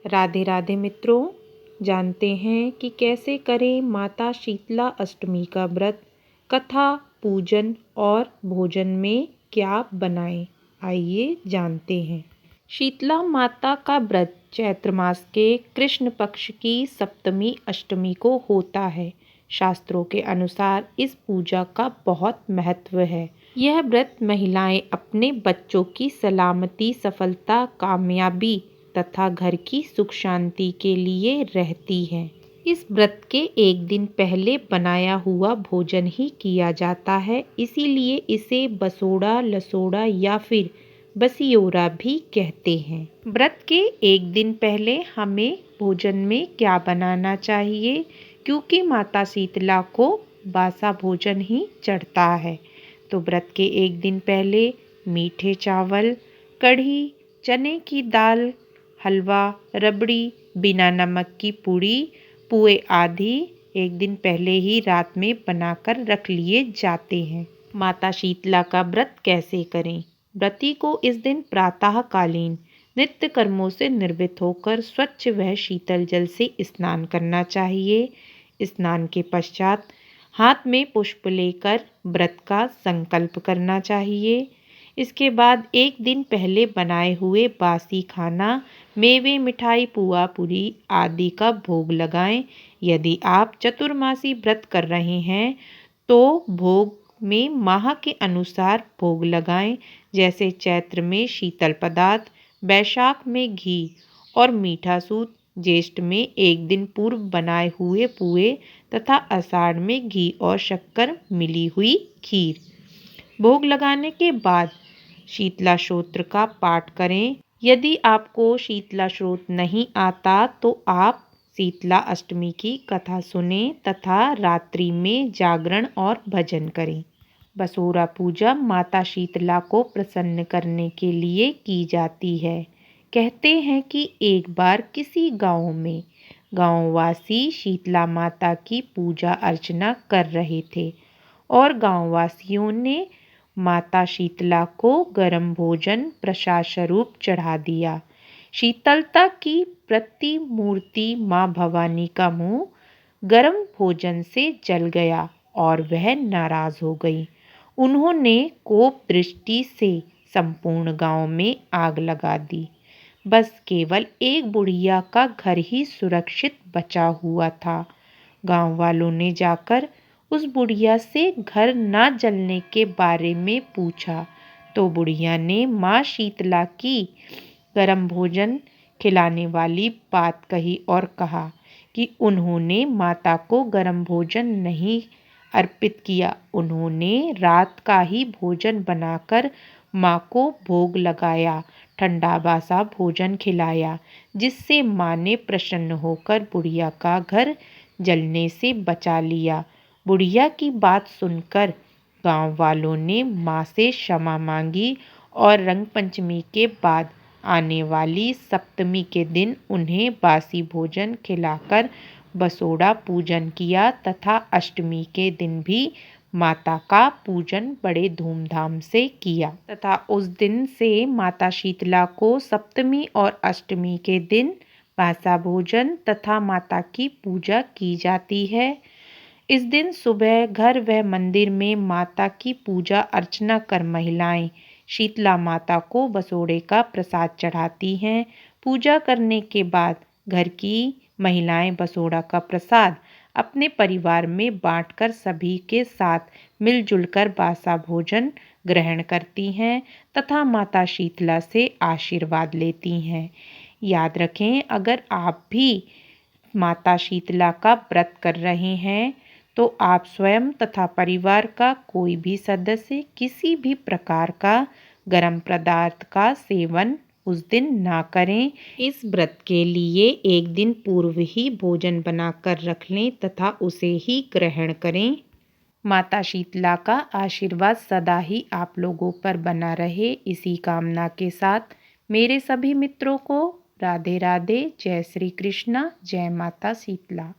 राधे राधे मित्रों, जानते हैं कि कैसे करें माता शीतला अष्टमी का व्रत। कथा, पूजन और भोजन में क्या बनाएं, आइए जानते हैं। शीतला माता का व्रत चैत्र मास के कृष्ण पक्ष की सप्तमी अष्टमी को होता है। शास्त्रों के अनुसार इस पूजा का बहुत महत्व है। यह व्रत महिलाएं अपने बच्चों की सलामती, सफलता, कामयाबी तथा घर की सुख शांति के लिए रहती हैं। इस व्रत के एक दिन पहले बनाया हुआ भोजन ही किया जाता है, इसीलिए इसे बसोड़ा, लसोड़ा या फिर बसियोरा भी कहते हैं। व्रत के एक दिन पहले हमें भोजन में क्या बनाना चाहिए, क्योंकि माता शीतला को बासा भोजन ही चढ़ता है। तो व्रत के एक दिन पहले मीठे चावल, कढ़ी, चने की दाल, हलवा, रबड़ी, बिना नमक की पूड़ी, पुए आदि एक दिन पहले ही रात में बनाकर रख लिए जाते हैं। माता शीतला का व्रत कैसे करें? व्रती को इस दिन प्रातःकालीन नित्य कर्मों से निर्वृत होकर स्वच्छ व शीतल जल से स्नान करना चाहिए। स्नान के पश्चात हाथ में पुष्प लेकर व्रत का संकल्प करना चाहिए। इसके बाद एक दिन पहले बनाए हुए बासी खाना, मेवे, मिठाई, पुआ, पूरी आदि का भोग लगाएं। यदि आप चतुर्मासी व्रत कर रहे हैं तो भोग में माह के अनुसार भोग लगाएं, जैसे चैत्र में शीतल पदार्थ, वैशाख में घी और मीठा सूत, ज्येष्ठ में एक दिन पूर्व बनाए हुए पुए तथा आषाढ़ में घी और शक्कर मिली हुई खीर। भोग लगाने के बाद शीतला स्तोत्र का पाठ करें। यदि आपको शीतला स्तोत्र नहीं आता तो आप शीतला अष्टमी की कथा सुने तथा रात्रि में जागरण और भजन करें। बसोरा पूजा माता शीतला को प्रसन्न करने के लिए की जाती है। कहते हैं कि एक बार किसी गांव में गांववासी शीतला माता की पूजा अर्चना कर रहे थे और गांववासियों ने माता शीतला को गर्म भोजन प्रसाद स्वरूप चढ़ा दिया। शीतलता की प्रतिमूर्ति माँ भवानी का मुंह गर्म भोजन से जल गया और वह नाराज हो गई। उन्होंने कोप दृष्टि से संपूर्ण गांव में आग लगा दी। बस केवल एक बुढ़िया का घर ही सुरक्षित बचा हुआ था। गांव वालों ने जाकर उस बुढ़िया से घर न जलने के बारे में पूछा तो बुढ़िया ने माँ शीतला की गर्म भोजन खिलाने वाली बात कही और कहा कि उन्होंने माता को गर्म भोजन नहीं अर्पित किया, उन्होंने रात का ही भोजन बनाकर माँ को भोग लगाया, ठंडा बासा भोजन खिलाया, जिससे माँ ने प्रसन्न होकर बुढ़िया का घर जलने से बचा लिया। बुढ़िया की बात सुनकर गांव वालों ने माँ से क्षमा मांगी और रंग पंचमी के बाद आने वाली सप्तमी के दिन उन्हें बासी भोजन खिलाकर बसोड़ा पूजन किया तथा अष्टमी के दिन भी माता का पूजन बड़े धूमधाम से किया तथा उस दिन से माता शीतला को सप्तमी और अष्टमी के दिन बासा भोजन तथा माता की पूजा की जाती है। इस दिन सुबह घर व मंदिर में माता की पूजा अर्चना कर महिलाएं शीतला माता को बसोड़े का प्रसाद चढ़ाती हैं। पूजा करने के बाद घर की महिलाएं बसोड़ा का प्रसाद अपने परिवार में बांटकर सभी के साथ मिलजुल कर बासा भोजन ग्रहण करती हैं तथा माता शीतला से आशीर्वाद लेती हैं। याद रखें, अगर आप भी माता शीतला का व्रत कर रहे हैं तो आप स्वयं तथा परिवार का कोई भी सदस्य किसी भी प्रकार का गर्म पदार्थ का सेवन उस दिन ना करें। इस व्रत के लिए एक दिन पूर्व ही भोजन बनाकर रख लें तथा उसे ही ग्रहण करें। माता शीतला का आशीर्वाद सदा ही आप लोगों पर बना रहे, इसी कामना के साथ मेरे सभी मित्रों को राधे राधे, जय श्री कृष्णा, जय माता शीतला।